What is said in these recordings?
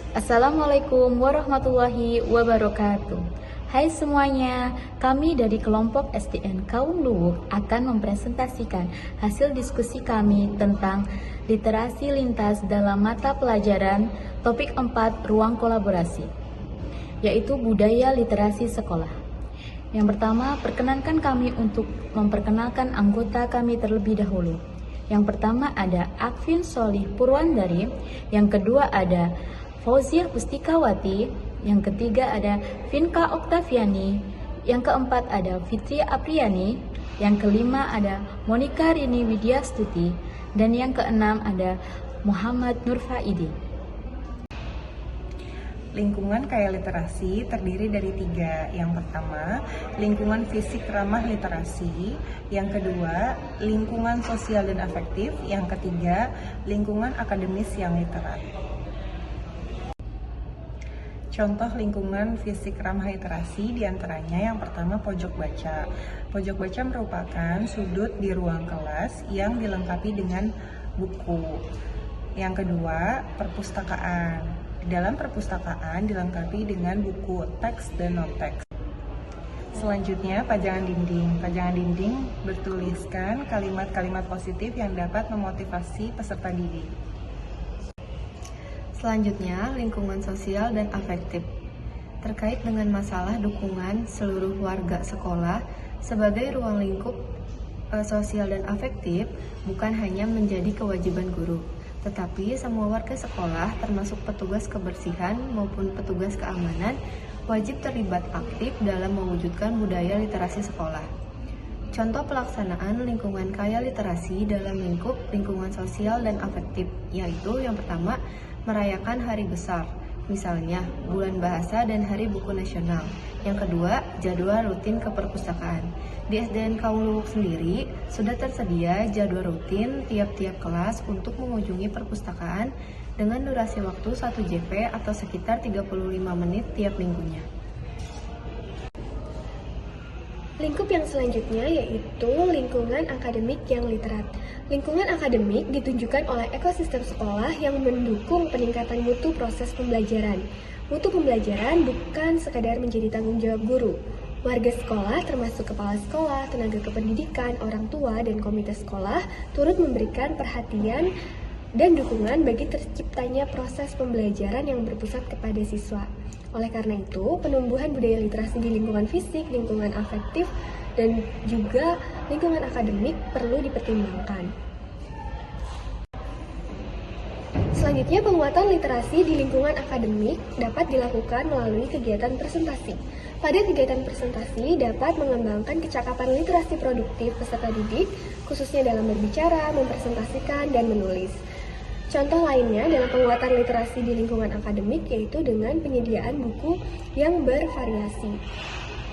Assalamualaikum warahmatullahi wabarakatuh. Hai semuanya, kami dari kelompok SDN Kaum Luwuk akan mempresentasikan hasil diskusi kami tentang literasi lintas dalam mata pelajaran topik 4 ruang kolaborasi, yaitu budaya literasi sekolah. Yang pertama, perkenankan kami untuk memperkenalkan anggota kami terlebih dahulu. Yang pertama ada Akvin Solih Purwandari, yang kedua ada Fauziah Pustikawati, yang ketiga ada Vinka Oktaviani, yang keempat ada Fitri Apriani, yang kelima ada Monika Rini Widyastuti, dan yang keenam ada Muhammad Nurfaidi. Lingkungan kaya literasi terdiri dari 3. Yang pertama, lingkungan fisik ramah literasi. Yang kedua, lingkungan sosial dan afektif. Yang ketiga, lingkungan akademis yang literat. Contoh lingkungan fisik ramah literasi diantaranya yang pertama pojok baca. Pojok baca merupakan sudut di ruang kelas yang dilengkapi dengan buku. Yang kedua, perpustakaan. Di dalam perpustakaan dilengkapi dengan buku teks dan non-teks. Selanjutnya, pajangan dinding. Pajangan dinding bertuliskan kalimat-kalimat positif yang dapat memotivasi peserta didik. Selanjutnya, lingkungan sosial dan afektif. Terkait dengan masalah dukungan seluruh warga sekolah sebagai ruang lingkup sosial dan afektif bukan hanya menjadi kewajiban guru, tetapi semua warga sekolah termasuk petugas kebersihan maupun petugas keamanan wajib terlibat aktif dalam mewujudkan budaya literasi sekolah. Contoh pelaksanaan lingkungan kaya literasi dalam lingkup lingkungan sosial dan afektif, yaitu yang pertama, merayakan hari besar, misalnya Bulan Bahasa dan Hari Buku Nasional. Yang kedua, jadwal rutin ke perpustakaan. Di SDN Kaum Luwuk sendiri, sudah tersedia jadwal rutin tiap-tiap kelas untuk mengunjungi perpustakaan dengan durasi waktu 1 JP atau sekitar 35 menit tiap minggunya. Lingkup yang selanjutnya yaitu lingkungan akademik yang literat. Lingkungan akademik ditunjukkan oleh ekosistem sekolah yang mendukung peningkatan mutu proses pembelajaran. Mutu pembelajaran bukan sekadar menjadi tanggung jawab guru. Warga sekolah termasuk kepala sekolah, tenaga kependidikan, orang tua, dan komite sekolah turut memberikan perhatian dan dukungan bagi terciptanya proses pembelajaran yang berpusat kepada siswa. Oleh karena itu, penumbuhan budaya literasi di lingkungan fisik, lingkungan afektif, dan juga lingkungan akademik perlu dipertimbangkan. Selanjutnya, penguatan literasi di lingkungan akademik dapat dilakukan melalui kegiatan presentasi. Pada kegiatan presentasi dapat mengembangkan kecakapan literasi produktif peserta didik, khususnya dalam berbicara, mempresentasikan, dan menulis. Contoh lainnya dalam penguatan literasi di lingkungan akademik yaitu dengan penyediaan buku yang bervariasi.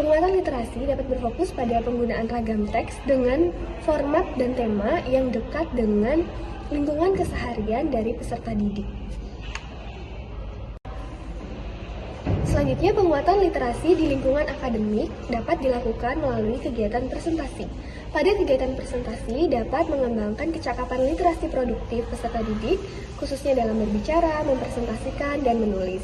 Penguatan literasi dapat berfokus pada penggunaan ragam teks dengan format dan tema yang dekat dengan lingkungan keseharian dari peserta didik. Selanjutnya, penguatan literasi di lingkungan akademik dapat dilakukan melalui kegiatan presentasi. Pada kegiatan presentasi dapat mengembangkan kecakapan literasi produktif peserta didik, khususnya dalam berbicara, mempresentasikan, dan menulis.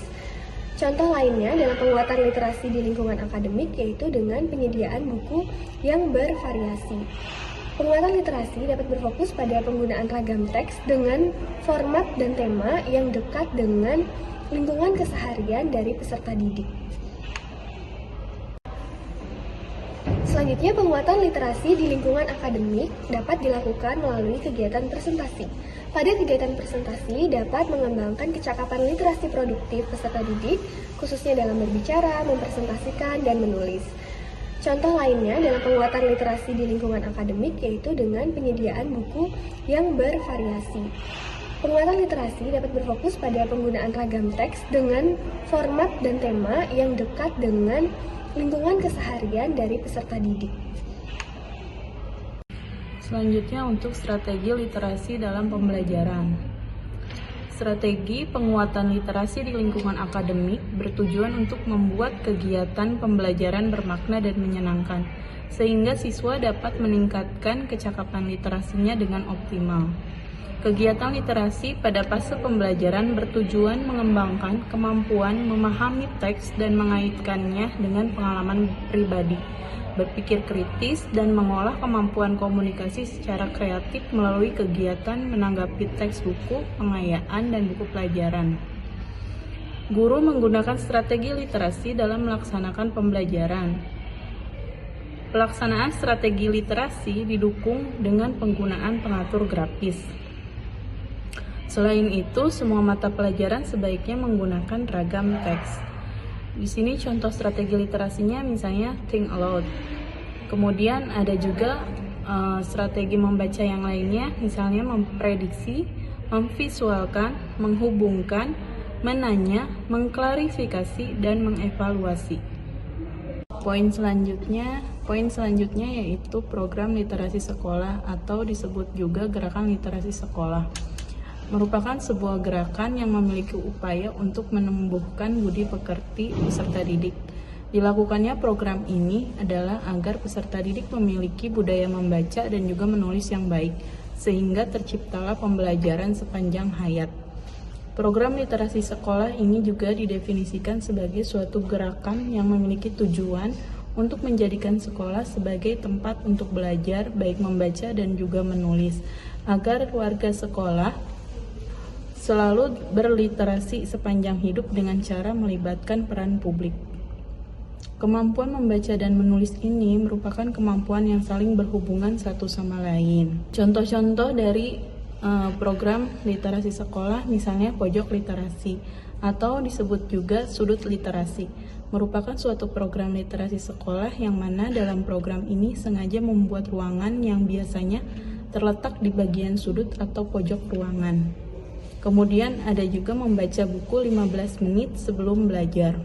Contoh lainnya dalam penguatan literasi di lingkungan akademik yaitu dengan penyediaan buku yang bervariasi. Penguatan literasi dapat berfokus pada penggunaan ragam teks dengan format dan tema yang dekat dengan lingkungan keseharian dari peserta didik. Selanjutnya, penguatan literasi di lingkungan akademik dapat dilakukan melalui kegiatan presentasi. Pada kegiatan presentasi dapat mengembangkan kecakapan literasi produktif peserta didik, khususnya dalam berbicara, mempresentasikan, dan menulis. Contoh lainnya dalam penguatan literasi di lingkungan akademik yaitu dengan penyediaan buku yang bervariasi. Penguatan literasi dapat berfokus pada penggunaan ragam teks dengan format dan tema yang dekat dengan lingkungan keseharian dari peserta didik. Selanjutnya untuk strategi literasi dalam pembelajaran. Strategi penguatan literasi di lingkungan akademik bertujuan untuk membuat kegiatan pembelajaran bermakna dan menyenangkan, sehingga siswa dapat meningkatkan kecakapan literasinya dengan optimal. Kegiatan literasi pada fase pembelajaran bertujuan mengembangkan kemampuan memahami teks dan mengaitkannya dengan pengalaman pribadi, berpikir kritis, dan mengolah kemampuan komunikasi secara kreatif melalui kegiatan menanggapi teks buku, pengayaan, dan buku pelajaran. Guru menggunakan strategi literasi dalam melaksanakan pembelajaran. Pelaksanaan strategi literasi didukung dengan penggunaan pengatur grafis. Selain itu, semua mata pelajaran sebaiknya menggunakan ragam teks. Di sini contoh strategi literasinya misalnya think aloud. Kemudian ada juga strategi membaca yang lainnya, misalnya memprediksi, memvisualkan, menghubungkan, menanya, mengklarifikasi, dan mengevaluasi. Poin selanjutnya yaitu program literasi sekolah atau disebut juga gerakan literasi sekolah. Merupakan sebuah gerakan yang memiliki upaya untuk menumbuhkan budi pekerti peserta didik. Dilakukannya program ini adalah agar peserta didik memiliki budaya membaca dan juga menulis yang baik, sehingga terciptalah pembelajaran sepanjang hayat. Program literasi sekolah ini juga didefinisikan sebagai suatu gerakan yang memiliki tujuan untuk menjadikan sekolah sebagai tempat untuk belajar, baik membaca dan juga menulis, agar warga sekolah selalu berliterasi sepanjang hidup dengan cara melibatkan peran publik. Kemampuan membaca dan menulis ini merupakan kemampuan yang saling berhubungan satu sama lain. Contoh-contoh dari program literasi sekolah misalnya pojok literasi atau disebut juga sudut literasi, merupakan suatu program literasi sekolah yang mana dalam program ini sengaja membuat ruangan yang biasanya terletak di bagian sudut atau pojok ruangan. Kemudian ada juga membaca buku 15 menit sebelum belajar.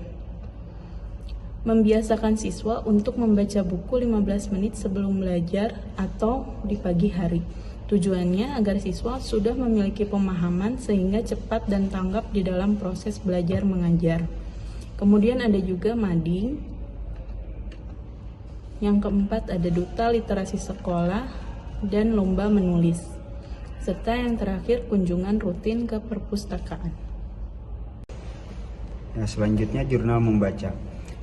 Membiasakan siswa untuk membaca buku 15 menit sebelum belajar atau di pagi hari. Tujuannya agar siswa sudah memiliki pemahaman sehingga cepat dan tanggap di dalam proses belajar mengajar. Kemudian ada juga mading. Yang keempat ada duta literasi sekolah dan lomba menulis. Serta yang terakhir kunjungan rutin ke perpustakaan. Selanjutnya jurnal membaca.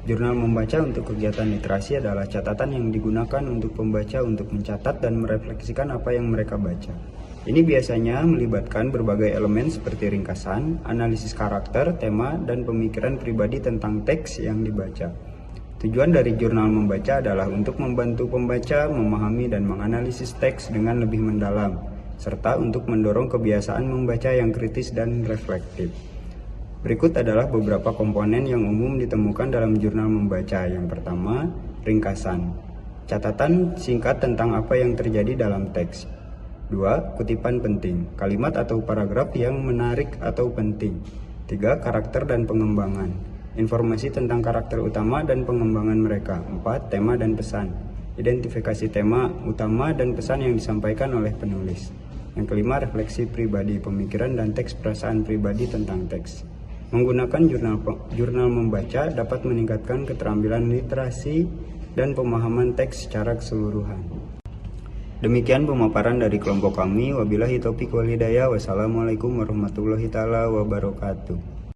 Jurnal membaca untuk kegiatan literasi adalah catatan yang digunakan untuk pembaca untuk mencatat dan merefleksikan apa yang mereka baca. Ini biasanya melibatkan berbagai elemen seperti ringkasan, analisis karakter, tema, dan pemikiran pribadi tentang teks yang dibaca. Tujuan dari jurnal membaca adalah untuk membantu pembaca memahami dan menganalisis teks dengan lebih mendalam, serta untuk mendorong kebiasaan membaca yang kritis dan reflektif. Berikut adalah beberapa komponen yang umum ditemukan dalam jurnal membaca. Yang pertama, ringkasan. Catatan singkat tentang apa yang terjadi dalam teks. 2. Kutipan penting, kalimat atau paragraf yang menarik atau penting. 3. Karakter dan pengembangan. Informasi tentang karakter utama dan pengembangan mereka. 4. Tema dan pesan. Identifikasi tema utama dan pesan yang disampaikan oleh penulis. Yang kelima, refleksi pribadi, pemikiran dan teks perasaan pribadi tentang teks. Menggunakan jurnal membaca dapat meningkatkan keterampilan literasi dan pemahaman teks secara keseluruhan. Demikian pemaparan dari kelompok kami. Wabillahi taufiq wal hidayah. Wassalamualaikum warahmatullahi taala wabarakatuh.